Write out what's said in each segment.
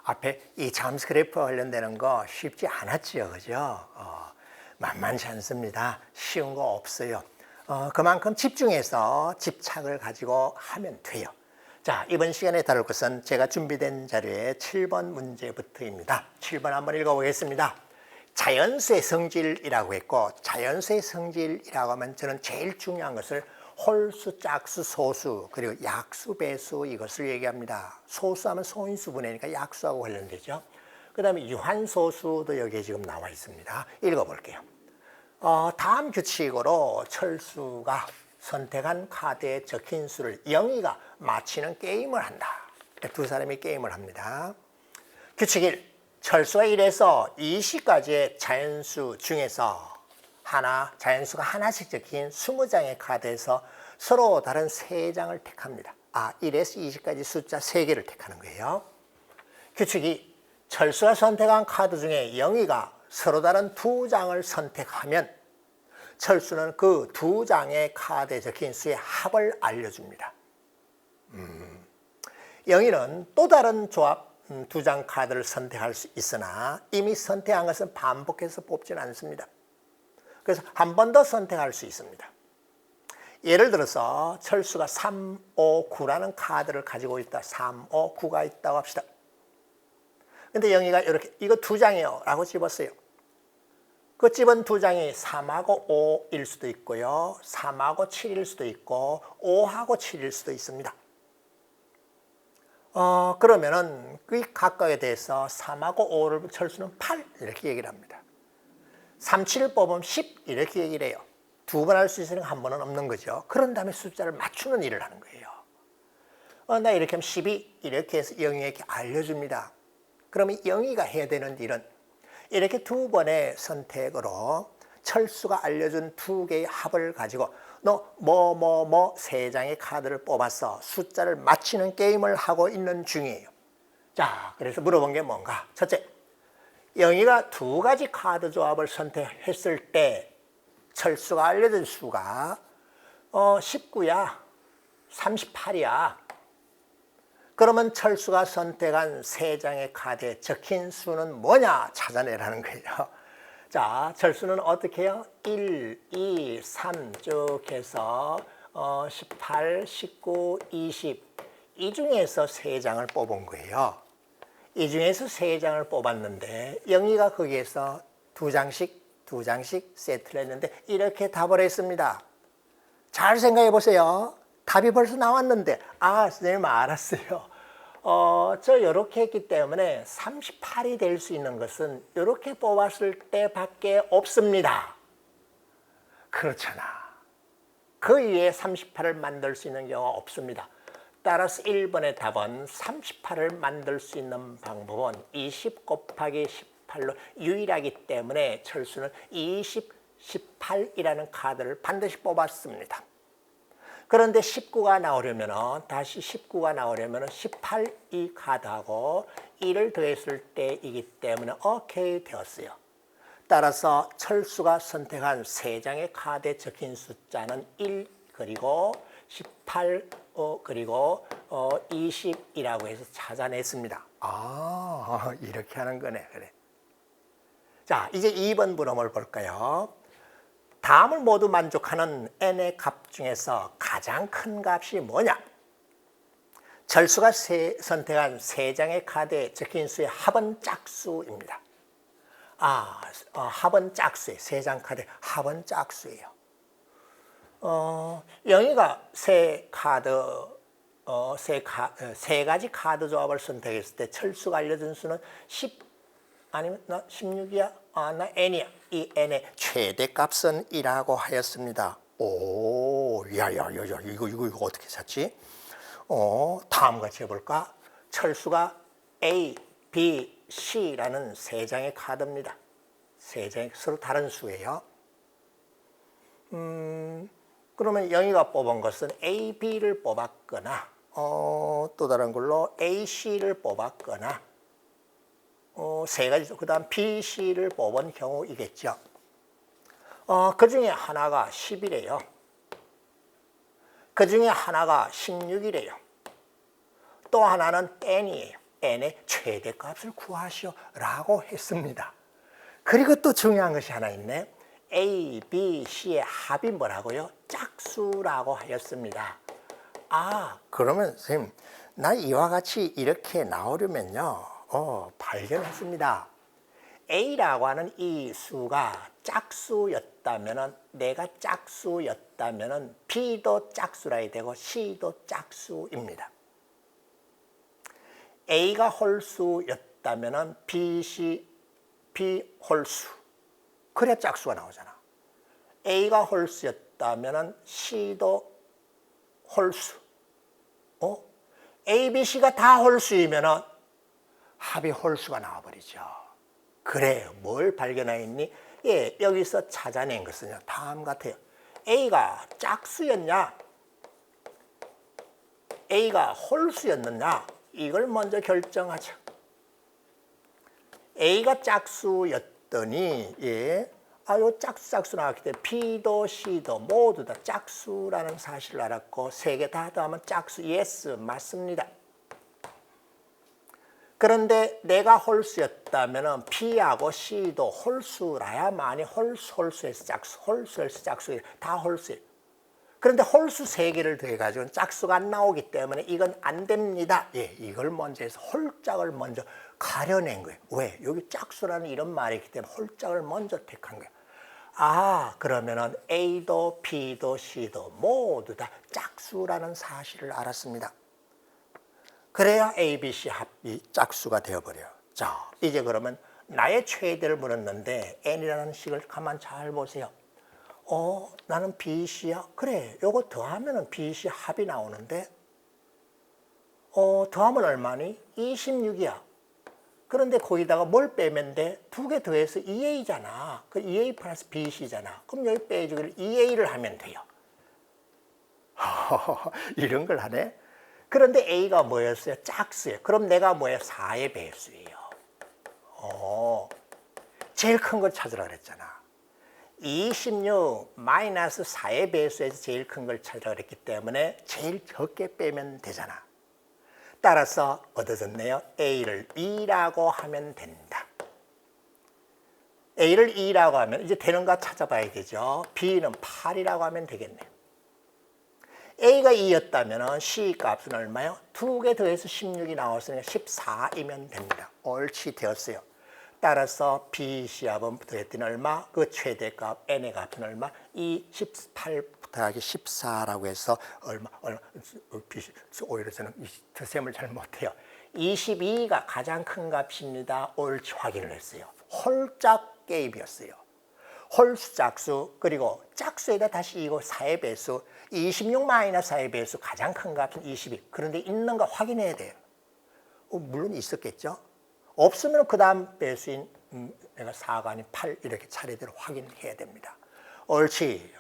앞에 이 잠스 그래프와 관련되는 거 쉽지 않았지요, 그죠? 만만치 않습니다. 쉬운 거 없어요. 그만큼 집중해서 집착을 가지고 하면 돼요. 자, 이번 시간에 다룰 것은 제가 준비된 자료의 7번 문제부터입니다. 7번 한번 읽어보겠습니다. 자연수의 성질이라고 했고, 자연수의 성질이라고 하면 저는 제일 중요한 것을 홀수, 짝수, 소수, 그리고 약수, 배수 이것을 얘기합니다. 소수하면 소인수분해니까 약수하고 관련되죠. 그 다음에 유한소수도 여기에 지금 나와 있습니다. 읽어볼게요. 다음 규칙으로 철수가 선택한 카드에 적힌 수를 영희가 맞히는 게임을 한다. 두 사람이 게임을 합니다. 규칙 1. 철수가 1에서 20까지의 자연수 중에서 자연수가 하나씩 적힌 20장의 카드에서 서로 다른 3장을 택합니다. 1에서 20까지 숫자 3개를 택하는 거예요. 규칙 2. 철수가 선택한 카드 중에 영희가 서로 다른 2장을 선택하면 철수는 그 2장의 카드에 적힌 수의 합을 알려줍니다. 영희는 또 다른 조합 2장 카드를 선택할 수 있으나 이미 선택한 것은 반복해서 뽑지는 않습니다. 그래서 한 번 더 선택할 수 있습니다. 예를 들어서 철수가 3, 5, 9라는 카드를 가지고 있다. 3, 5, 9가 있다고 합시다. 근데 영희가 이렇게 이거 2장이요 라고 집었어요. 그 집은 2장이 3하고 5일 수도 있고요. 3하고 7일 수도 있고 5하고 7일 수도 있습니다. 그러면은 그 각각에 대해서 3하고 5를 철수는 8 이렇게 얘기를 합니다. 3, 7을 뽑으면 10 이렇게 얘기를 해요. 2번 할 수 있으니까 한 번은 없는 거죠. 그런 다음에 숫자를 맞추는 일을 하는 거예요. 나 이렇게 하면 12 이렇게 해서 영희에게 알려줍니다. 그러면 영희가 해야 되는 일은 이렇게 2번의 선택으로 철수가 알려준 2개의 합을 가지고 너 3장의 카드를 뽑아서 숫자를 맞히는 게임을 하고 있는 중이에요. 자, 그래서 물어본 게 뭔가? 첫째, 영희가 2가지 카드 조합을 선택했을 때 철수가 알려준 수가 19야, 38이야. 그러면 철수가 선택한 3장의 카드에 적힌 수는 뭐냐 찾아내라는 거예요. 자, 철수는 어떻게 해요? 1, 2, 3 쭉 해서 18, 19, 20 이 중에서 3장을 뽑은 거예요. 이 중에서 3장을 뽑았는데 영희가 거기에서 2장씩 세트를 했는데 이렇게 답을 했습니다. 잘 생각해 보세요. 답이 벌써 나왔는데 선생님 알았어요. 저 이렇게 했기 때문에 38이 될 수 있는 것은 이렇게 뽑았을 때밖에 없습니다. 그렇잖아. 그 이외에 38을 만들 수 있는 경우가 없습니다. 따라서 1번의 답은 38을 만들 수 있는 방법은 20 곱하기 18로 유일하기 때문에 철수는 20, 18이라는 카드를 반드시 뽑았습니다. 그런데 19가 나오려면 다시 19가 나오려면 18 이 카드하고 1을 더했을 때이기 때문에 오케이 되었어요. 따라서 철수가 선택한 3장의 카드에 적힌 숫자는 1 그리고 18 그리고 20이라고 해서 찾아냈습니다. 이렇게 하는 거네. 그래. 자, 이제 2번 물음을 볼까요? 다음을 모두 만족하는 n의 값 중에서 가장 큰 값이 뭐냐? 철수가 선택한 3장의 카드에 적힌 수의 합은 짝수입니다. 합은 짝수예요. 3장 카드의 합은 짝수예요. 영희가 3가지 카드 조합을 선택했을 때 철수가 알려준 수는 10 아니면 나 16이야? 나 n이야. 이 n의 최대값은 1이라고 하였습니다. 이거 어떻게 찾지? 다음 같이 해볼까? 철수가 A, B, C라는 3장의 카드입니다. 3장의 서로 다른 수예요. 그러면 영희가 뽑은 것은 A, B를 뽑았거나 또 다른 걸로 A, C를 뽑았거나 3가지, 그 다음 B, C를 뽑은 경우이겠죠. 그 중에 하나가 10이래요. 그 중에 하나가 16이래요. 또 하나는 n이에요. n의 최대값을 구하시오라고 했습니다. 그리고 또 중요한 것이 하나 있네. A, B, C의 합이 뭐라고요? 짝수라고 하였습니다. 아, 그러면 선생님, 나 이와 같이 이렇게 나오려면요, 발견했습니다. A라고 하는 이 수가 짝수였다면은, 내가 짝수였다면은 B도 짝수라야 되고 C도 짝수입니다. A가 홀수였다면은 B 홀수. 그래야 짝수가 나오잖아. A가 홀수였다면은 C도 홀수. A, B, C가 다 홀수이면은 합이 홀수가 나와버리죠. 그래, 뭘 발견하였니? 예, 여기서 찾아낸 것은 다음 같아요. A가 짝수였냐? A가 홀수였느냐? 이걸 먼저 결정하죠. A가 짝수였더니, 예, 요 짝수 나왔기 때문에 B도 C도 모두 다 짝수라는 사실을 알았고, 세 개 다 더하면 짝수, yes, 맞습니다. 그런데 내가 홀수였다면 B하고 C도 홀수라야만이 홀수에서 짝수, 홀수에서 짝수, 다 홀수예요. 그런데 홀수 세 개를 더해가지고는 짝수가 안 나오기 때문에 이건 안 됩니다. 예, 이걸 먼저 해서 홀짝을 먼저 가려낸 거예요. 왜? 여기 짝수라는 이런 말이 있기 때문에 홀짝을 먼저 택한 거예요. 아, 그러면은 A도 B도 C도 모두 다 짝수라는 사실을 알았습니다. 그래야 A, B, C 합이 짝수가 되어버려요. 자, 이제 그러면 나의 최대를 물었는데 n이라는 식을 가만 잘 보세요. 나는 B, C야. 그래, 요거 더하면은 B, C 합이 나오는데 더하면 얼마니? 26이야. 그런데 거기다가 뭘 빼면 돼? 두 개 더해서 2A잖아. 그 2A 플러스 BC잖아. 그럼 여기 빼주기를 2A를 하면 돼요. 이런 걸 하네. 그런데 A가 뭐였어요? 짝수예요. 그럼 내가 뭐예요? 4의 배수예요. 제일 큰 걸 찾으라 그랬잖아. 26 마이너스 4의 배수에서 제일 큰 걸 찾으라 그랬기 때문에 제일 적게 빼면 되잖아. 따라서 얻어졌네요. A를 2라고 하면 된다. A를 2라고 하면 이제 되는가 찾아봐야 되죠. B는 8이라고 하면 되겠네요. A가 2였다면 C 값은 얼마요? 두 개 더해서 16이 나왔으니까 14이면 됩니다. 옳지 되었어요. 따라서 B, C 합은 더했더니 얼마? 그 최대값 n의 값은 얼마? 18 더하기 14라고 해서 얼마? 오히려 저는 셈을 잘 못해요. 22가 가장 큰 값입니다. 옳지 확인을 했어요. 홀짝 게임이었어요. 홀수 짝수 그리고 짝수에다 다시 이거 4의 배수 26 마이너스 4의 배수 가장 큰 값은 22. 그런데 있는가 확인해야 돼요. 물론 있었겠죠. 없으면 그 다음 배수인 내가 4가 아닌 8 이렇게 차례대로 확인해야 됩니다. 옳지.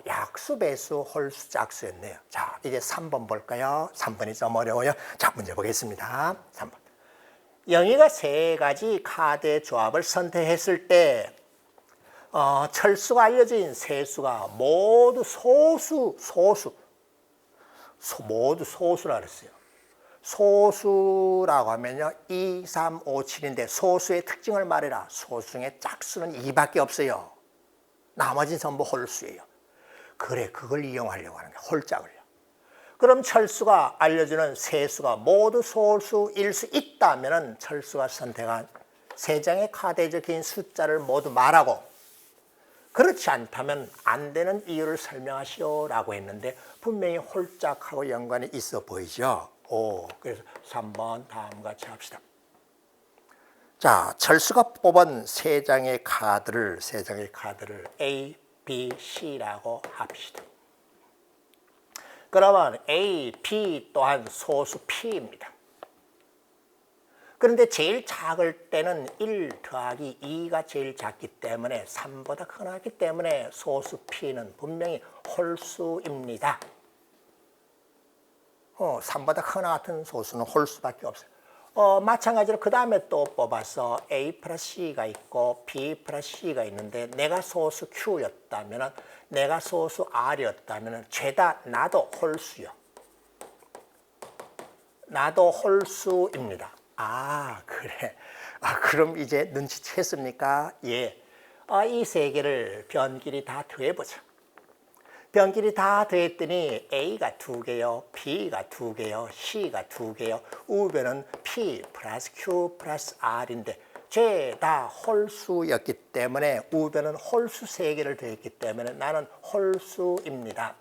약수 배수 홀수 짝수였네요. 자, 이제 3번 볼까요? 3번이 좀 어려워요. 자, 문제 보겠습니다. 3번. 영희가 세 가지 카드의 조합을 선택했을 때 철수가 알려진 세 수가 모두 모두 소수라 그랬어요. 소수라고 하면요 2, 3, 5, 7인데 소수의 특징을 말해라. 소수 중에 짝수는 2밖에 없어요. 나머지는 전부 홀수예요. 그래, 그걸 이용하려고 하는 거야. 홀짝을요. 그럼 철수가 알려주는 세 수가 모두 소수일 수 있다면 철수가 선택한 세 장의 카드에 적힌 숫자를 모두 말하고 그렇지 않다면 안 되는 이유를 설명하시오라고 했는데 분명히 홀짝하고 연관이 있어 보이죠. 그래서 3번 다음 같이 합시다. 자, 철수가 뽑은 세 장의 카드를 A, B, C라고 합시다. 그러면 A, B 또한 소수 P입니다. 그런데 제일 작을 때는 1 더하기 2가 제일 작기 때문에 3보다 크기 때문에 소수 P는 분명히 홀수입니다. 3보다 크나 같은 소수는 홀수밖에 없어요. 마찬가지로 그 다음에 또 뽑아서 A 플러스 C가 있고 B 플러스 C가 있는데 내가 소수 Q였다면 내가 소수 R이었다면 죄다 나도 홀수요. 나도 홀수입니다. 아, 그래. 아, 그럼 이제 눈치챘습니까? 예. 이 세 개를 변끼리 다 더해보자. 변끼리 다 더했더니 A가 2개요, B가 2개요, C가 2개요. 우변은 P 플러스 Q 플러스 R인데 죄다 홀수였기 때문에 우변은 홀수 3개를 더했기 때문에 나는 홀수입니다.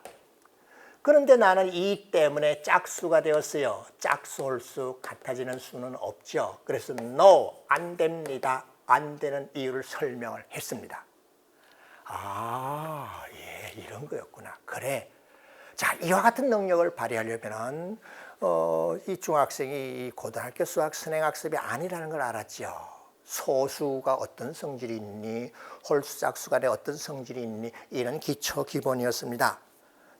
그런데 나는 이 때문에 짝수가 되었어요. 짝수, 홀수 같아지는 수는 없죠. 그래서 no, 안 됩니다. 안 되는 이유를 설명을 했습니다. 아, 예, 이런 거였구나. 그래. 자, 이와 같은 능력을 발휘하려면은 이 중학생이 이 고등학교 수학 선행학습이 아니라는 걸 알았죠. 소수가 어떤 성질이 있니, 홀수 짝수 간에 어떤 성질이 있니, 이런 기초 기본이었습니다.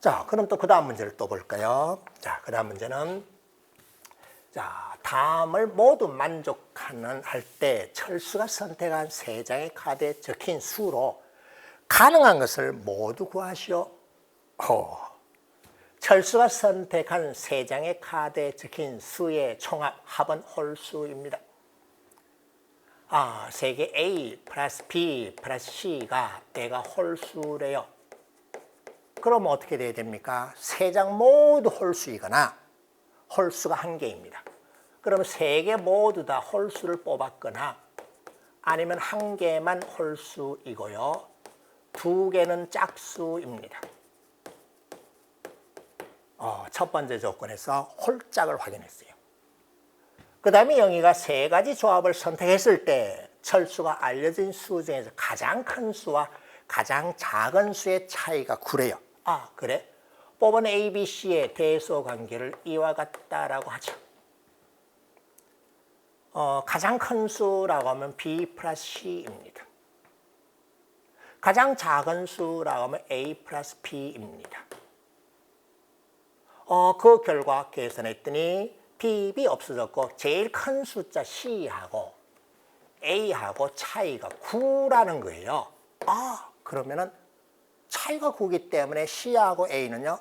자, 그럼 또 그 다음 문제를 또 볼까요? 자, 그 다음 문제는 자, 다음을 모두 만족하는 할 때 철수가 선택한 3장의 카드에 적힌 수로 가능한 것을 모두 구하시오. 철수가 선택한 3장의 카드에 적힌 수의 총합 합은 홀수입니다. 아, 세개 A 플러스 B 플러스 C가 내가 홀수래요. 그럼 어떻게 돼야 됩니까? 3장 모두 홀수이거나 홀수가 1개입니다. 그러면 3개 모두 다 홀수를 뽑았거나 아니면 1개만 홀수이고요. 2개는 짝수입니다. 첫 번째 조건에서 홀짝을 확인했어요. 그 다음에 영희가 3가지 조합을 선택했을 때 철수가 알려진 수 중에서 가장 큰 수와 가장 작은 수의 차이가 9래요. 아, 그래? 뽑은 A, B, C의 대소 관계를 이와 같다라고 하죠. 가장 큰 수라고 하면 B 플러스 C입니다. 가장 작은 수라고 하면 A 플러스 B입니다. 그 결과 계산했더니 B 없어졌고 제일 큰 숫자 C하고 A하고 차이가 9라는 거예요. 아, 그러면은 차이가 9기 때문에 C하고 A는요.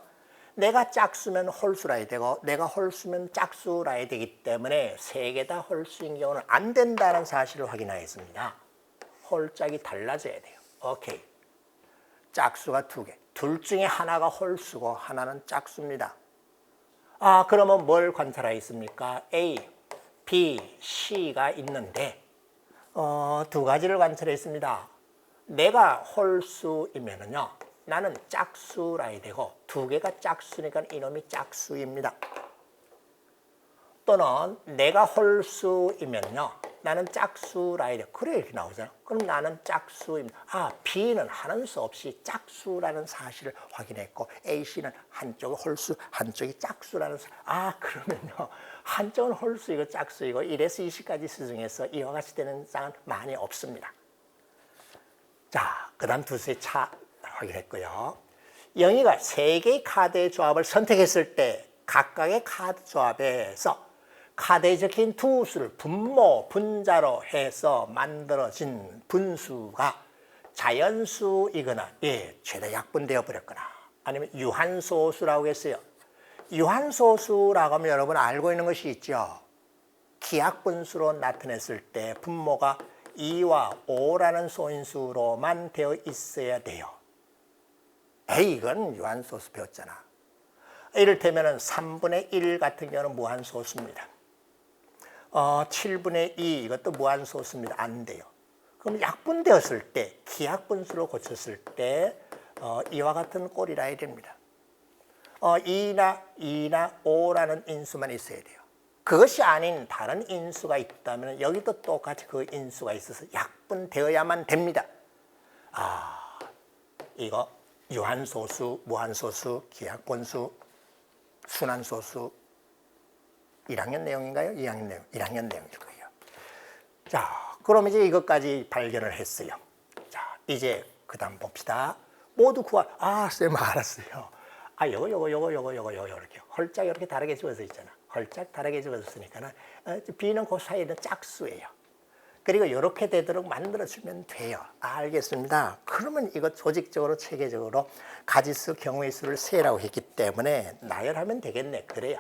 내가 짝수면 홀수라야 되고 내가 홀수면 짝수라야 되기 때문에 3개 다 홀수인 경우는 안 된다는 사실을 확인하였습니다. 홀짝이 달라져야 돼요. 오케이. 짝수가 2개. 둘 중에 하나가 홀수고 하나는 짝수입니다. 아, 그러면 뭘 관찰하였습니까? A, B, C가 있는데 2가지를 관찰했습니다. 내가 홀수이면은요. 나는 짝수라야 되고 2개가 짝수니까 이놈이 짝수입니다. 또는 내가 홀수이면요. 나는 짝수라야 돼. 그래 이렇게 나오잖아. 그럼 나는 짝수입니다. 아, B는 하는 수 없이 짝수라는 사실을 확인했고 A, C는 한쪽이 홀수, 한쪽이 짝수라는 사실. 아, 그러면요. 한쪽은 홀수이고 짝수이고 1에서 20까지 수 중에서 이와 같이 되는 쌍은 많이 없습니다. 자, 그 다음 두 수의 차 확인했고요. 영희가 3개의 카드의 조합을 선택했을 때 각각의 카드 조합에서 카드에 적힌 두 수를 분모, 분자로 해서 만들어진 분수가 자연수이거나 죄다 약분되어 버렸거나 아니면 유한소수라고 했어요. 유한소수라고 하면 여러분 알고 있는 것이 있죠. 기하분수로 나타냈을 때 분모가 2와 5라는 소인수로만 되어 있어야 돼요. 이건 유한소수 배웠잖아. 이를테면 3분의 1 같은 경우는 무한소수입니다. 7분의 2 이것도 무한소수입니다. 안 돼요. 그럼 약분되었을 때, 기하분수로 고쳤을 때 이와 같은 꼴이라 해야 됩니다. 2나 5라는 인수만 있어야 돼요. 그것이 아닌 다른 인수가 있다면 여기도 똑같이 그 인수가 있어서 약분되어야만 됩니다. 아, 이거 유한소수, 무한소수, 기하분수, 순환소수 1학년 내용인가요? 2학년 내용? 1학년 내용일 거예요. 자, 그럼 이제 이것까지 발견을 했어요. 자, 이제 그 다음 봅시다. 모두 쌤 알았어요. 요거 이렇게 홀짝 이렇게 다르게 지워져 있잖아. 홀짝 다르게 지워졌으니까는 B는 그 사이에 있는 짝수예요. 그리고 이렇게 되도록 만들어주면 돼요. 알겠습니다. 그러면 이거 조직적으로 체계적으로 가지수 경우의 수를 세라고 했기 때문에 나열하면 되겠네. 그래요.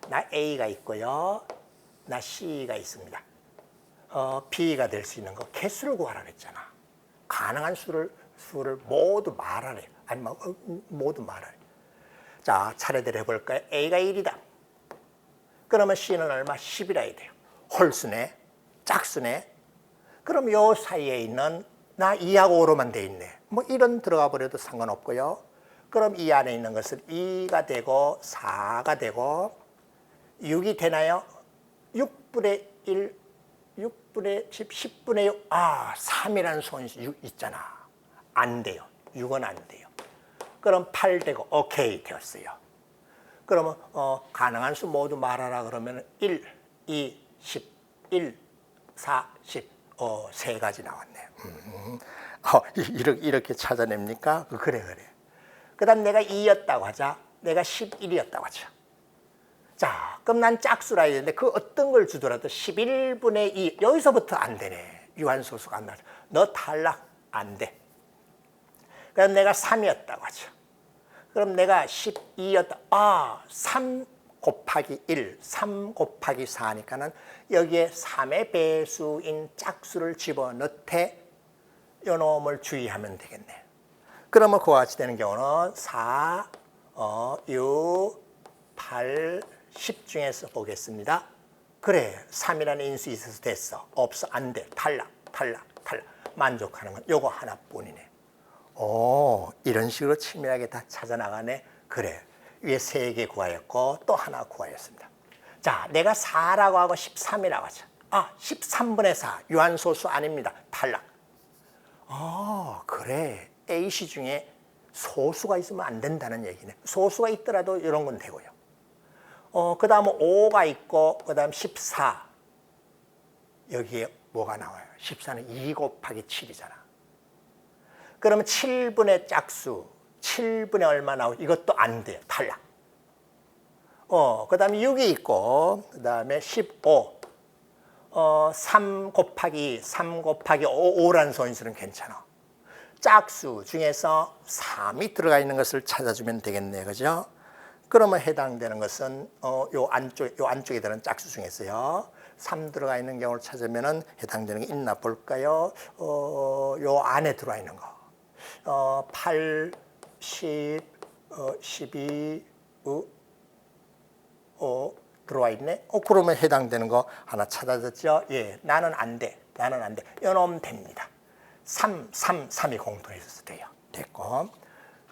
나 A가 있고요. 나 C가 있습니다. B가 될 수 있는 거 개수를 구하라고 했잖아. 가능한 수를 모두 말하래. 아니 모두 말하래. 자, 차례대로 해볼까요? A가 1이다. 그러면 C는 얼마? 10이라 돼요. 홀수네, 짝수네. 그럼 요 사이에 있는 나 2하고 5로만 돼 있네. 뭐 1은 들어가 버려도 상관없고요. 그럼 이 안에 있는 것은 2가 되고 4가 되고 6이 되나요? 6분의 1, 6분의 10, 10분의 6. 3이라는 손수 6 있잖아. 안 돼요. 6은 안 돼요. 그럼 8 되고 오케이 되었어요. 그러면 가능한 수 모두 말하라 그러면 1, 2, 10, 1, 4, 10. 세 가지 나왔네. 이렇게 찾아냅니까? 그래. 그 다음 내가 2였다고 하자. 내가 11이었다고 하자. 자, 그럼 난 짝수라 했는데 그 어떤 걸 주더라도 11분의 2. 여기서부터 안 되네. 유한소수가 안 나와. 너 탈락. 안 돼. 그럼 내가 3이었다고 하죠. 그럼 내가 12였다. 3 곱하기 1, 3 곱하기 4니까는 여기에 3의 배수인 짝수를 집어넣되 요 놈을 주의하면 되겠네. 그러면 그와 같이 되는 경우는 4, 6, 8, 10 중에서 보겠습니다. 그래, 3이라는 인수 있어서 됐어. 없어, 안 돼. 탈락. 만족하는 건 요거 하나뿐이네. 이런 식으로 치밀하게 다 찾아나가네. 그래, 위에 3개 구하였고 또 하나 구하였습니다. 자, 내가 4라고 하고 13이라고 하죠. 13분의 4, 유한소수 아닙니다. 탈락. 그래, A씨 중에 소수가 있으면 안 된다는 얘기네. 소수가 있더라도 이런 건 되고요. 그 다음에 5가 있고 그 다음 14. 여기에 뭐가 나와요? 14는 2 곱하기 7이잖아. 그러면 7분의 짝수, 7분의 얼마 나오고 이것도 안 돼요. 탈락. 그 다음에 6이 있고 그 다음에 15. 3 곱하기 5라는 소인수는 괜찮아. 짝수 중에서 3이 들어가 있는 것을 찾아주면 되겠네. 그죠? 그러면 해당되는 것은 요 안쪽에 들어가는 짝수 중에서요. 3 들어가 있는 경우를 찾으면 해당되는 게 있나 볼까요? 요 안에 들어가 있는 거. 8, 10, 12, 들어와 있네. 그러면 해당되는 거 하나 찾아졌죠? 예, 나는 안 돼. 이놈 됩니다. 3이 공통해서 돼요. 됐고.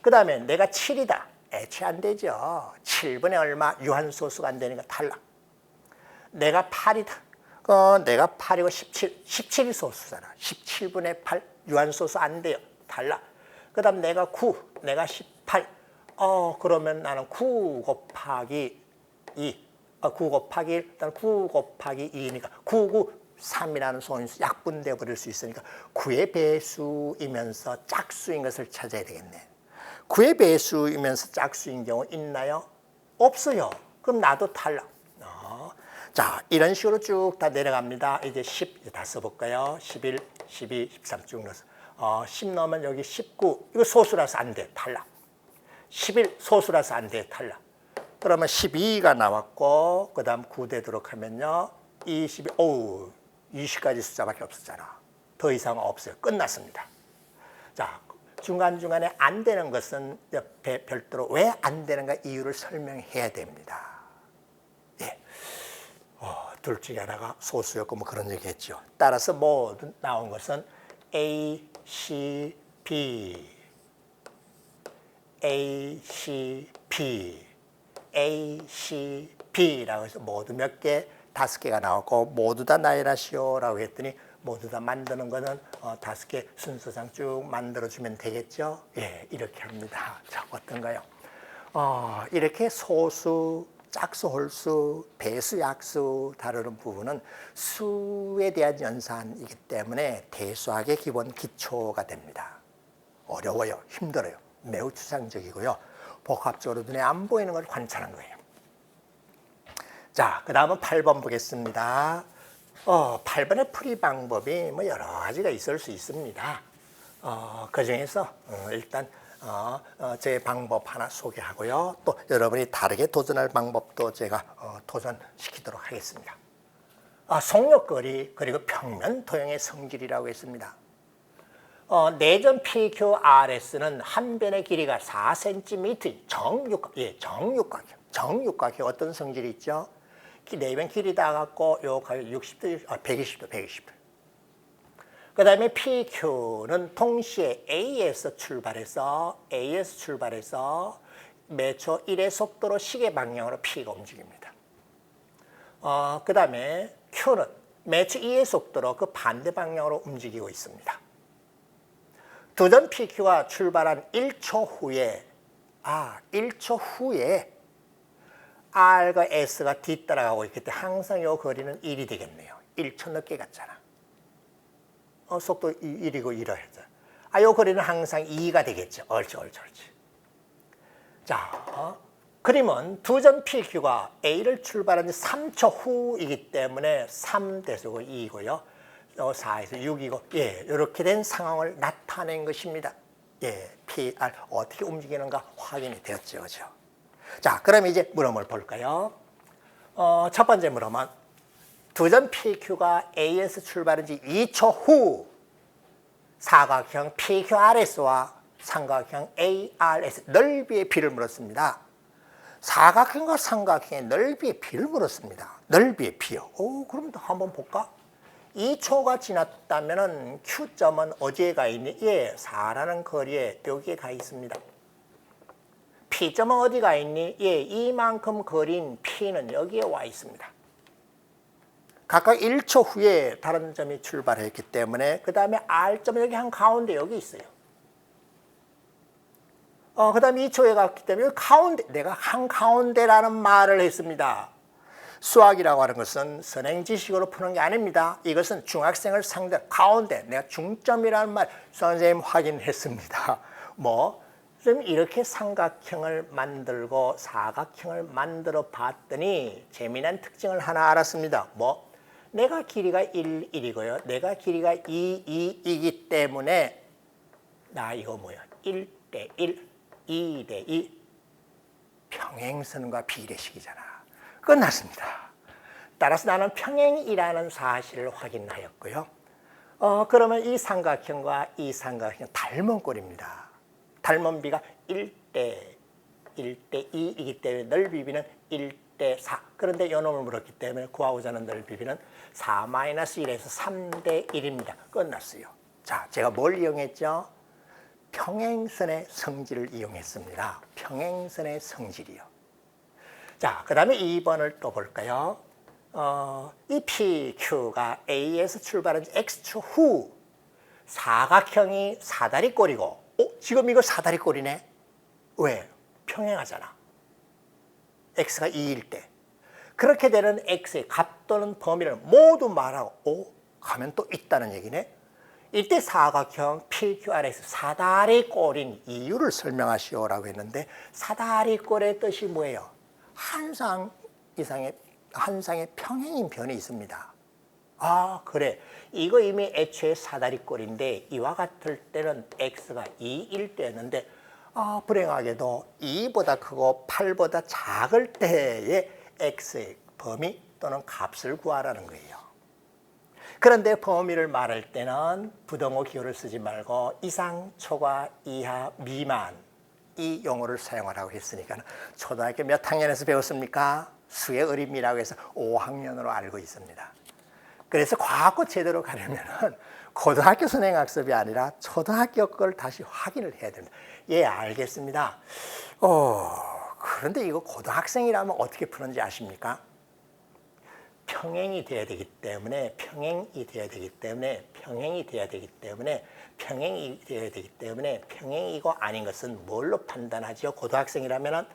그 다음에 내가 7이다. 애초에 안 되죠. 7분의 얼마? 유한소수가 안 되니까 탈락. 내가 8이다. 내가 8이고 17이 소수잖아. 17분의 8 유한소수 안 돼요. 탈락. 그 다음 내가 9, 내가 18. 그러면 나는 9 곱하기 2. 9 곱하기 1, 일단 9 곱하기 2니까 9, 3이라는 소인수 약분돼 버릴 수 있으니까 9의 배수이면서 짝수인 것을 찾아야 되겠네. 9의 배수이면서 짝수인 경우 있나요? 없어요. 그럼 나도 탈락. 자, 이런 식으로 쭉 다 내려갑니다. 이제 10 이제 다 써볼까요? 11, 12, 13 쭉 넣어서 10 넣으면 여기 19. 이거 소수라서 안 돼. 탈락. 11 소수라서 안 돼. 탈락. 그러면 12가 나왔고 그 다음 9 되도록 하면요. 22, 20가지 숫자밖에 없었잖아. 더 이상 없어요. 끝났습니다. 자, 중간중간에 안 되는 것은 옆에 별도로 왜 안 되는가 이유를 설명해야 됩니다. 예. 둘 중에 하나가 소수였고 뭐 그런 얘기 했죠. 따라서 모두 나온 것은 A, C, B, A, C, B, A, C, B라고 해서 모두 몇 개? 5개가 나왔고 모두 다 나열하시오라고 했더니 모두 다 만드는 거는 5개 순서상 쭉 만들어주면 되겠죠? 예, 이렇게 합니다. 자, 어떤가요? 이렇게 소수, 짝수, 홀수, 배수, 약수 다루는 부분은 수에 대한 연산이기 때문에 대수학의 기본 기초가 됩니다. 어려워요. 힘들어요. 매우 추상적이고요. 복합적으로 눈에 안 보이는 걸 관찰한 거예요. 자, 그 다음은 8번 보겠습니다. 8번의 풀이 방법이 뭐 여러 가지가 있을 수 있습니다. 그 중에서 일단 제 방법 하나 소개하고요. 또 여러분이 다르게 도전할 방법도 제가 도전시키도록 하겠습니다. 속력거리 그리고 평면 도형의 성질이라고 했습니다. 내전 PQRS는 한 변의 길이가 4cm 정육각형. 정육각형 어떤 성질이 있죠? 내변 길이 다 갖고 요 가격 60도, 120도. 그 다음에 PQ는 동시에 A에서 출발해서 매초 1의 속도로 시계 방향으로 P가 움직입니다. 그 다음에 Q는 매초 2의 속도로 그 반대 방향으로 움직이고 있습니다. 두전 PQ가 출발한 1초 후에 R과 S가 뒤따라가고 있기 때문에 항상 이 거리는 1이 되겠네요. 1초 늦게 갔잖아. 속도 1이고 1을 했잖아. 이 거리는 항상 2가 되겠죠. 옳지. 자, 그러면 두전 PQ가 A를 출발한 지 3초 후이기 때문에 3대수고 2이고요. 4에서 6이고, 이렇게 된 상황을 나타낸 것입니다. PR 어떻게 움직이는가 확인이 되었죠. 그죠? 자, 그럼 이제 물음을 볼까요? 첫 번째 물음은 두전 PQ가 A에서 출발한 지 2초 후 사각형 PQRS와 삼각형 ARS 넓이의 비를 물었습니다. 사각형과 삼각형의 넓이의 비를 물었습니다. 넓이의 비요. 그럼 한번 볼까? 2초가 지났다면 Q점은 어디에 가 있니? 4라는 거리에 여기에 가 있습니다. P점은 어디 가 있니? 이만큼 거리인 P는 여기에 와 있습니다. 각각 1초 후에 다른 점이 출발했기 때문에 그 다음에 R점은 여기 한가운데 여기 있어요. 그 다음에 2초에 갔기 때문에 가운데, 내가 한가운데라는 말을 했습니다. 수학이라고 하는 것은 선행지식으로 푸는 게 아닙니다. 이것은 중학생을 상대로 가운데, 내가 중점이라는 말 선생님 확인했습니다. 그럼 이렇게 삼각형을 만들고 사각형을 만들어 봤더니 재미난 특징을 하나 알았습니다. 내가 길이가 1이고요. 내가 길이가 2이기 때문에 이거 1대 1, 2대 2 평행선과 비례식이잖아. 끝났습니다. 따라서 나는 평행이라는 사실을 확인하였고요. 그러면 이 삼각형과 이 삼각형 닮은 꼴입니다. 닮은 비가 1대 2이기 때문에 넓이비는 1대 4. 그런데 요놈을 물었기 때문에 구하고자 하는 넓이비는 4-1에서 3대 1입니다. 끝났어요. 자, 제가 뭘 이용했죠? 평행선의 성질을 이용했습니다. 평행선의 성질이요. 자, 그 다음에 2번을 또 볼까요? 이 PQ가 A에서 출발한 X초 후 사각형이 사다리꼴이고, 지금 이거 사다리꼴이네? 왜? 평행하잖아. X가 2일 때. 그렇게 되는 X의 값 또는 범위를 모두 말하고, 가면 또 있다는 얘기네? 이때 사각형 PQRS 사다리꼴인 이유를 설명하시오라고 했는데, 사다리꼴의 뜻이 뭐예요? 한 쌍의 평행인 변이 있습니다. 그래. 이거 이미 애초에 사다리꼴인데 이와 같을 때는 X가 2일 때였는데 불행하게도 2보다 크고 8보다 작을 때의 X의 범위 또는 값을 구하라는 거예요. 그런데 범위를 말할 때는 부등호 기호를 쓰지 말고 이상, 초과, 이하, 미만 이 용어를 사용하라고 했으니까 초등학교 몇 학년에서 배웠습니까? 수의 어림이라고 해서 5학년으로 알고 있습니다. 그래서 과학고 제대로 가려면 고등학교 선행학습이 아니라 초등학교 걸 다시 확인을 해야 됩니다. 알겠습니다. 그런데 이거 고등학생이라면 어떻게 푸는지 아십니까? 평행이 돼야 되기 때문에 평행이고 아닌 것은 뭘로 판단하죠? 고등학생이라면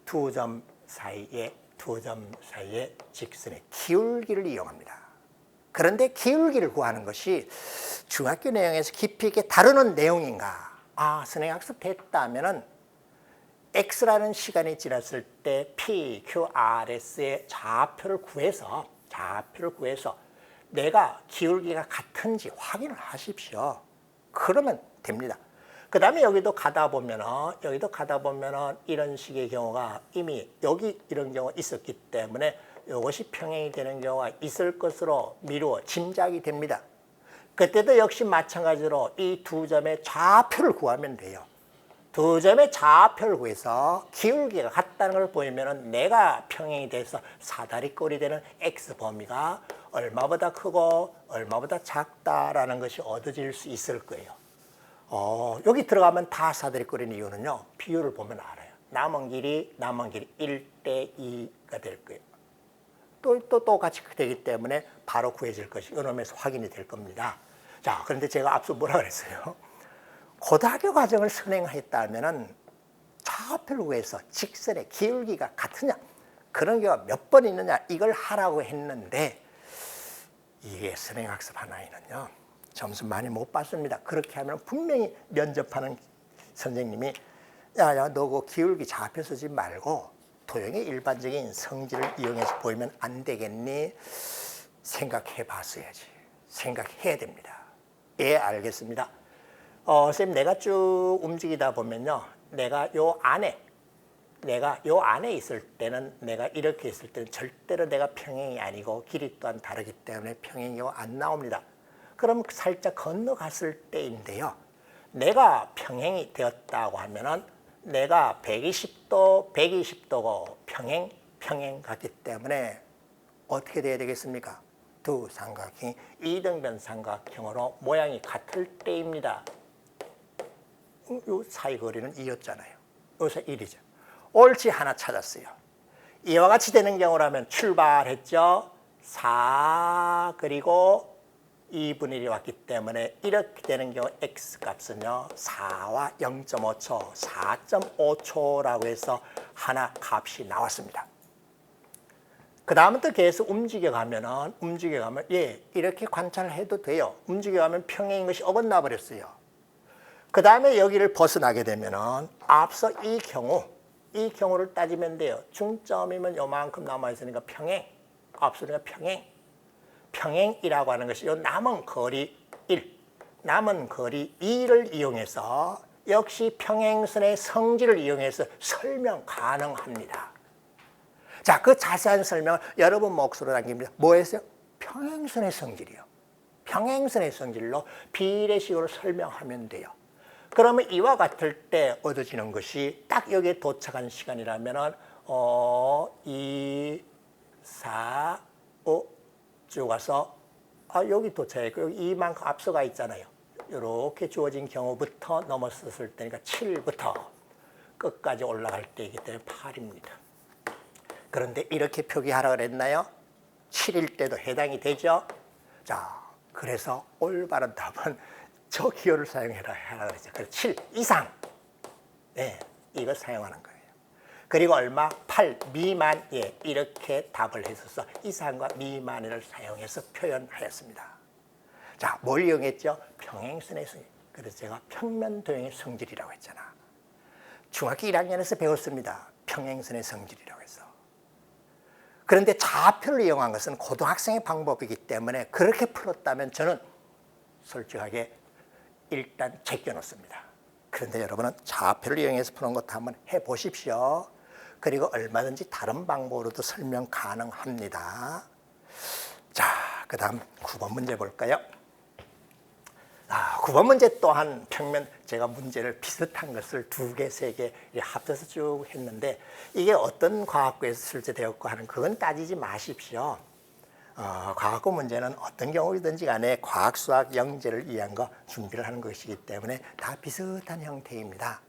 두 점 사이에 직선의 기울기를 이용합니다. 그런데 기울기를 구하는 것이 중학교 내용에서 깊이 있게 다루는 내용인가? 선행학습 됐다면은 X라는 시간이 지났을 때 PQRS의 좌표를 구해서 내가 기울기가 같은지 확인을 하십시오. 그러면 됩니다. 그 다음에 여기도 가다 보면은 이런 식의 경우가 이미 여기 이런 경우가 있었기 때문에 이것이 평행이 되는 경우가 있을 것으로 미루어 짐작이 됩니다. 그때도 역시 마찬가지로 이 두 점의 좌표를 구하면 돼요. 두 점의 좌표를 구해서 기울기가 같다는 걸 보이면 내가 평행이 돼서 사다리꼴이 되는 x 범위가 얼마보다 크고 얼마보다 작다라는 것이 얻어질 수 있을 거예요. 여기 들어가면 다 사다리꼴인 이유는요. 비율을 보면 알아요. 남은 길이 1대 2가 될 거예요. 또 같이 되기 때문에 바로 구해질 것이 이놈에서 확인이 될 겁니다. 자, 그런데 제가 앞서 뭐라 그랬어요? 고등학교 과정을 선행했다면 좌표를 구해서 직선의 기울기가 같으냐 그런 경우가 몇 번 있느냐 이걸 하라고 했는데 이게 선행학습 하나에는요 점수 많이 못 받습니다. 그렇게 하면 분명히 면접하는 선생님이 야야 너 그 기울기 좌표 쓰지 말고 도형의 일반적인 성질을 이용해서 보이면 안 되겠니? 생각해 봤어야지. 생각해야 됩니다. 예, 알겠습니다. 선생님 내가 쭉 움직이다 보면요. 내가 요 안에 있을 때는 내가 이렇게 있을 때는 절대로 내가 평행이 아니고 길이 또한 다르기 때문에 평행이 안 나옵니다. 그럼 살짝 건너갔을 때인데요. 내가 평행이 되었다고 하면은 내가 120도, 120도고 평행 같기 때문에 어떻게 돼야 되겠습니까? 두 삼각형이 이등변 삼각형으로 모양이 같을 때입니다. 요 사이 거리는 2였잖아요. 여기서 1이죠. 옳지 하나 찾았어요. 이와 같이 되는 경우라면 출발했죠. 4 그리고 2분의 1이 왔기 때문에 이렇게 되는 경우 x값은요. 4와 0.5초, 4.5초라고 해서 하나 값이 나왔습니다. 그 다음부터 계속 움직여가면 예 이렇게 관찰해도 돼요. 움직여가면 평행인 것이 어긋나 버렸어요. 그 다음에 여기를 벗어나게 되면은 앞서 이 경우를 따지면 돼요. 중점이면 요만큼 남아있으니까 평행, 앞서니까 평행이라고 하는 것이 요 남은 거리 1, 남은 거리 2를 이용해서 역시 평행선의 성질을 이용해서 설명 가능합니다. 자, 그 자세한 설명을 여러분 몫으로 남깁니다. 뭐였어요? 평행선의 성질이요. 평행선의 성질로 비례식으로 설명하면 돼요. 그러면 이와 같을 때 얻어지는 것이 딱 여기에 도착한 시간이라면은 2, 4, 5 쭉 와서 여기 도착했고 여기 이만큼 앞서가 있잖아요. 이렇게 주어진 경우부터 넘었을 때니까 7부터 끝까지 올라갈 때이기 때문에 8입니다. 그런데 이렇게 표기하라 그랬나요? 7일 때도 해당이 되죠. 자, 그래서 올바른 답은 저 기호를 사용해라 그랬죠. 그래서 7 이상, 네, 이거 사용하는 거예요. 그리고 얼마? 8 미만, 예, 이렇게 답을 했어서 이상과 미만을 사용해서 표현하였습니다. 자, 뭘 이용했죠? 평행선의 성질. 그래서 제가 평면도형의 성질이라고 했잖아. 중학교 1학년에서 배웠습니다. 평행선의 성질이라고 해서. 그런데 좌표를 이용한 것은 고등학생의 방법이기 때문에 그렇게 풀었다면 저는 솔직하게 일단 제껴놓습니다. 그런데 여러분은 좌표를 이용해서 푸는 것도 한번 해보십시오. 그리고 얼마든지 다른 방법으로도 설명 가능합니다. 자, 그 다음 9번 문제 볼까요? 9번 문제 또한 평면, 제가 문제를 비슷한 것을 2개, 3개 합쳐서 쭉 했는데 이게 어떤 과학고에서 출제되었고 하는 그건 따지지 마십시오. 과학고 문제는 어떤 경우이든지 간에 과학, 수학, 영재를 위한 거 준비를 하는 것이기 때문에 다 비슷한 형태입니다.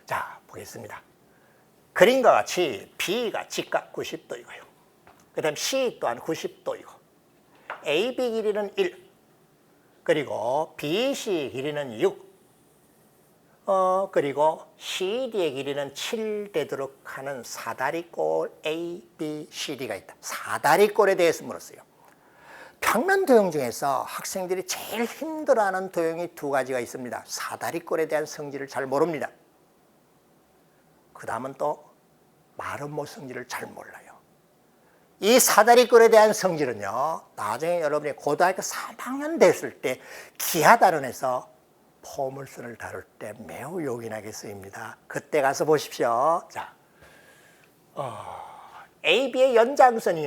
자, 보겠습니다. 그림과 같이 B가 직각 90도이고요. 그 다음 C 또한 90도이고 AB 길이는 1, 그리고 BC 길이는 6, 그리고 CD의 길이는 7 되도록 하는 사다리꼴 ABCD가 있다. 사다리꼴에 대해서 물었어요. 평면 도형 중에서 학생들이 제일 힘들어하는 도형이 2가지가 있습니다. 사다리꼴에 대한 성질을 잘 모릅니다. 그 다음은 또 마름모 성질을 잘 몰라요. 이 사다리꼴에 대한 성질은요, 나중에 여러분이 고등학교 3학년 됐을 때 기하다론에서 포물선을 다룰 때 매우 요긴하게 쓰입니다. 그때 가서 보십시오. 자, AB의 연장선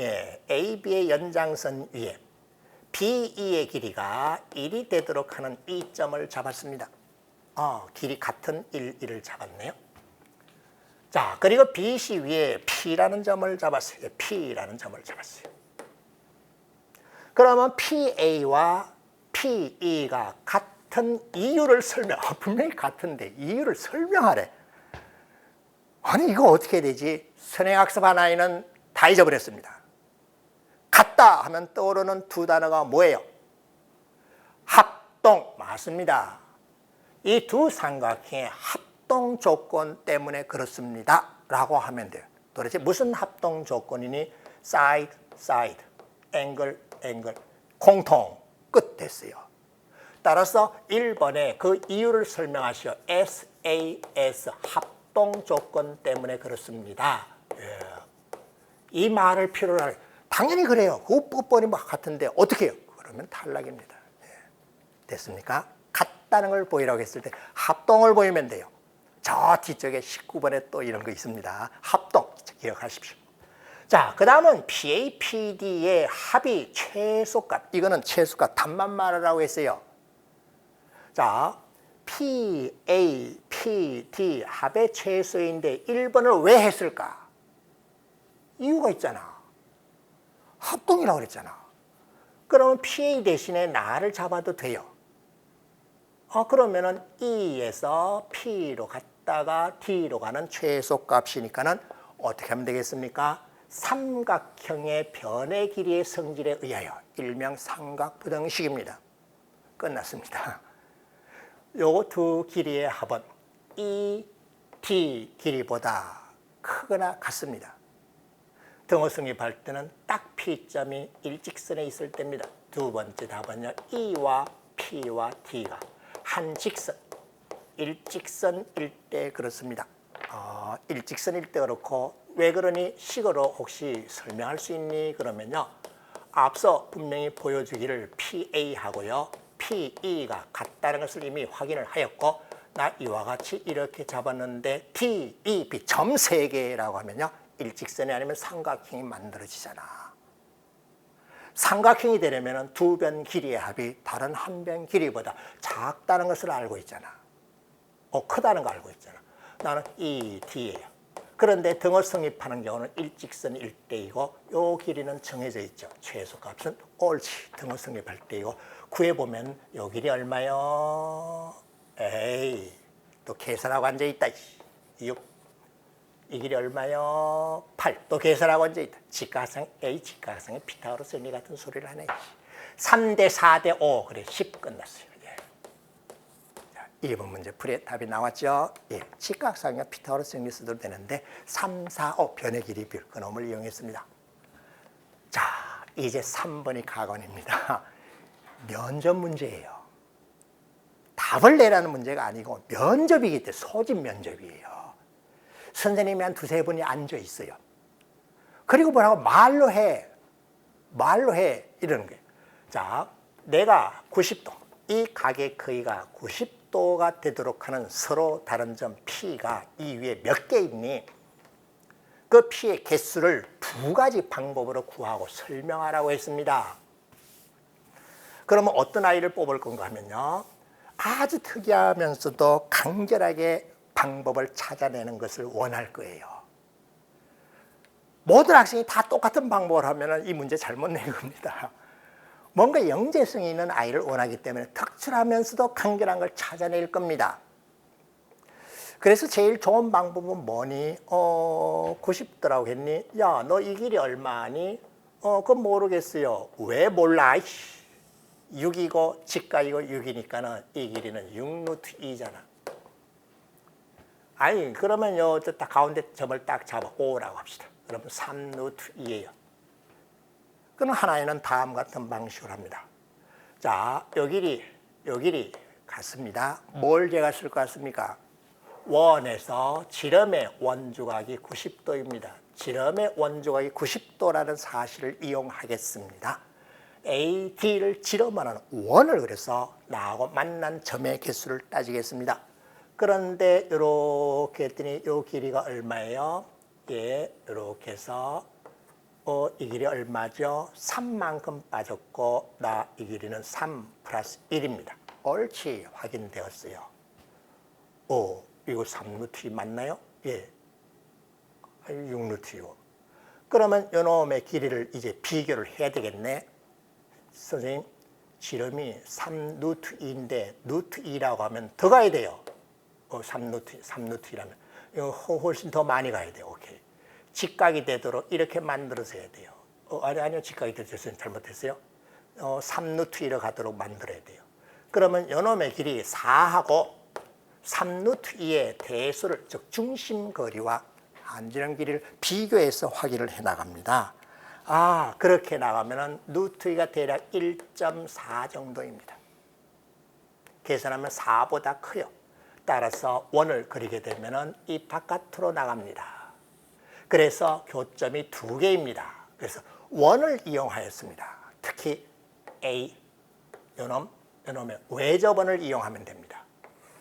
위에 BE의 길이가 1이 되도록 하는 이 점을 잡았습니다. 길이 같은 1을 잡았네요. 자, 그리고 BC 위에 P라는 점을 잡았어요. P라는 점을 잡았어요. 그러면 PA와 PE가 같은 이유를 분명히 같은데 이유를 설명하래. 아니, 이거 어떻게 되지? 선행학습 하나에는 다 잊어버렸습니다. 같다 하면 떠오르는 두 단어가 뭐예요? 합동. 맞습니다. 이 두 삼각형의 합동 조건 때문에 그렇습니다 라고 하면 돼요. 도대체 무슨 합동 조건이니? 사이드, 사이드, 앵글, 앵글, 공통, 끝 됐어요. 따라서 1번에 그 이유를 설명하시오. SAS, 합동 조건 때문에 그렇습니다. 예. 이 말을 필요로 하래. 당연히 그래요. 그 뻔뻔히 같은데 어떻게 해요? 그러면 탈락입니다. 예. 됐습니까? 같다는 걸 보이라고 했을 때 합동을 보이면 돼요. 저 뒤쪽에 19번에 또 이런 거 있습니다. 합동 기억하십시오. 자, 그 다음은 PAPD의 합이 최소값. 이거는 최소값 답만 말하라고 했어요. 자, PAPD 합의 최소인데 1번을 왜 했을까? 이유가 있잖아. 합동이라고 그랬잖아. 그러면 PA 대신에 나를 잡아도 돼요. 그러면은 E에서 P로 갔다가 D로 가는 최소값이니까는 어떻게 하면 되겠습니까? 삼각형의 변의 길이의 성질에 의하여 일명 삼각부등식입니다. 끝났습니다. 요 두 길이의 합은 E, D 길이보다 크거나 같습니다. 등호 성립할 때는 딱 P점이 일직선에 있을 때입니다. 두 번째 답은요. E와 P와 D가 한 직선, 일직선일 때 그렇습니다. 일직선일 때 그렇고 왜 그러니 식으로 혹시 설명할 수 있니? 그러면요. 앞서 분명히 보여주기를 PA하고요. PE가 같다는 것을 이미 확인을 하였고 나 이와 같이 이렇게 잡았는데 DEB 점 3개라고 하면요. 일직선이 아니면 삼각형이 만들어지잖아. 삼각형이 되려면 두 변 길이의 합이 다른 한 변 길이보다 작다는 것을 알고 있잖아. 크다는 거 알고 있잖아. 나는 이 D예요. 그런데 등호 성립하는 경우는 일직선 1대이고 요 길이는 정해져 있죠. 최소값은 옳지. 등호 성립할 때이고 구해보면 요 길이 얼마요? 에이, 또 계산하고 앉아있다. 6. 이 길이 얼마요? 8. 또 계산하고 앉아있다. 직각상 A, 직각상의 피타고라스 원리 같은 소리를 하네. 3대 4대 5. 그래, 10 끝났어요. 예. 자, 2번 문제 풀이에 답이 나왔죠? 예. 직각상의 피타고라스 원리 써도 되는데 3, 4, 5 변의 길이 비율 그놈을 이용했습니다. 자, 이제 3번이 가관입니다. 면접 문제예요. 답을 내라는 문제가 아니고 면접이기 때문에 소집 면접이에요. 선생님이 한 두세 분이 앉아 있어요. 그리고 뭐라고 말로 해. 이러는 거예요. 자, 내가 90도, 이 각의 크기가 90도가 되도록 하는 서로 다른 점 P가 이 위에 몇 개 있니? 그 P의 개수를 두 가지 방법으로 구하고 설명하라고 했습니다. 그러면 어떤 아이를 뽑을 건가 하면요. 아주 특이하면서도 간결하게 방법을 찾아내는 것을 원할 거예요. 모든 학생이 다 똑같은 방법을 하면 이 문제 잘못 낸 겁니다. 뭔가 영재성이 있는 아이를 원하기 때문에 특출하면서도 간결한 걸 찾아낼 겁니다. 그래서 제일 좋은 방법은 뭐니? 90도라고 했니? 야, 너 이 길이 얼마니? 그건 모르겠어요. 왜 몰라? 6이고 직각이고 6이니까는 이 길이는 6루트 2잖아. 아니, 그러면요, 딱 가운데 점을 딱 잡아 5라고 합시다. 그러면 3루트 2예요. 그럼 하나에는 다음 같은 방식으로 합니다. 자, 요 길이 같습니다. 뭘 제가 쓸 것 같습니까? 원에서 지름의 원주각이 90도입니다. 지름의 원주각이 90도라는 사실을 이용하겠습니다. A, D를 지름하는 원을 그래서 나하고 만난 점의 개수를 따지겠습니다. 그런데 이렇게 했더니 이 길이가 얼마예요? 예, 이렇게 해서 이 길이 얼마죠? 3만큼 빠졌고 나 이 길이는 3 플러스 1입니다. 옳지, 확인되었어요. 이거 3루트 2 맞나요? 예, 6루트 2고. 그러면 이놈의 길이를 이제 비교를 해야 되겠네. 선생님, 지름이 3루트 2인데 루트 2라고 하면 더 가야 돼요. 3루트 2라면 이거 훨씬 더 많이 가야 돼요. 오케이. 직각이 되도록 이렇게 만들어서 해야 돼요. 아니요, 직각이 됐어요. 잘못했어요. 3루트 2로 가도록 만들어야 돼요. 그러면 이놈의 길이 4하고 3루트 2의 대수를, 즉 중심거리와 안지름 길이를 비교해서 확인을 해 나갑니다. 그렇게 나가면은 루트 2가 대략 1.4 정도입니다. 계산하면 4보다 커요. 따라서 원을 그리게 되면은 이 바깥으로 나갑니다. 그래서 교점이 2개입니다. 그래서 원을 이용하였습니다. 특히 A, 요놈의 외접원을 이용하면 됩니다.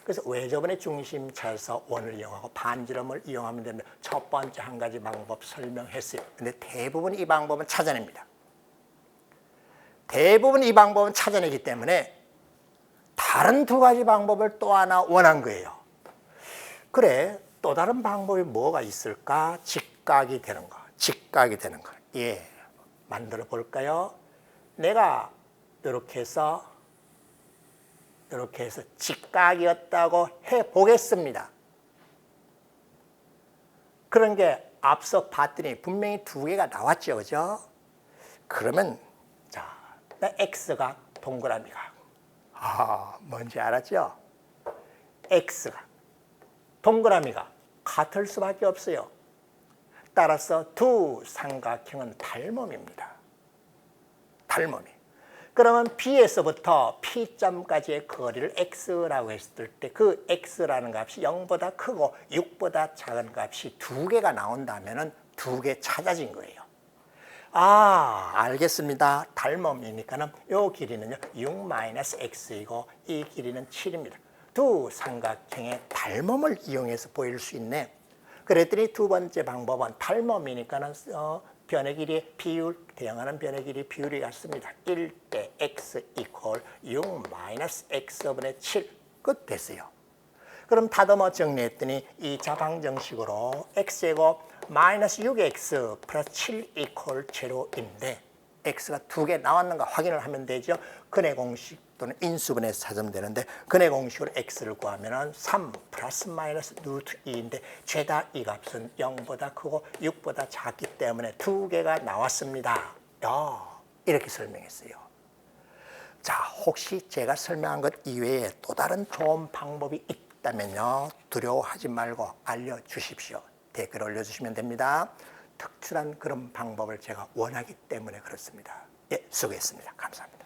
그래서 외접원의 중심 찾아서 원을 이용하고 반지름을 이용하면 됩니다. 첫 번째 한 가지 방법 설명했어요. 근데 대부분 이 방법은 찾아냅니다. 대부분 이 방법은 찾아내기 때문에 다른 2가지 방법을 또 하나 원한 거예요. 그래, 또 다른 방법이 뭐가 있을까? 직각이 되는 거. 직각이 되는 거. 예, 만들어 볼까요? 내가 이렇게 해서 직각이었다고 해보겠습니다. 그런 게 앞서 봤더니 분명히 2개가 나왔죠, 그죠? 그러면 자, x가 동그라미가 뭔지 알았죠? x가 동그라미가 같을 수밖에 없어요. 따라서 두 삼각형은 닮음입니다. 닮음이. 그러면 B에서부터 P점까지의 거리를 x라고 했을 때 그 x라는 값이 0보다 크고 6보다 작은 값이 2개가 나온다면 2개 찾아진 거예요. 알겠습니다. 닮음이니까는 이 길이는요 6-x이고 이 길이는 7입니다. 두 삼각형의 닮음을 이용해서 보일 수 있네. 그랬더니 두 번째 방법은 닮음이니까는 변의 길이의 비율, 대응하는 변의 길이 비율이 같습니다. 1대 x 이퀄 6-x분의 7. 끝 됐어요. 그럼 다듬어 정리했더니 2차 방정식으로 x제곱 마이너스 6x 플러스 7 이퀄 제로인데 x가 2개 나왔는가 확인을 하면 되죠. 근의 공식 또는 인수분해서 찾으면 되는데 근의 공식으로 x를 구하면 3 플러스 마이너스 루트 2인데 죄다 이 값은 0보다 크고 6보다 작기 때문에 2개가 나왔습니다. 이렇게 설명했어요. 자, 혹시 제가 설명한 것 이외에 또 다른 좋은 방법이 있다면요, 두려워하지 말고 알려주십시오. 댓글 올려주시면 됩니다. 특출한 그런 방법을 제가 원하기 때문에 그렇습니다. 예, 수고했습니다. 감사합니다.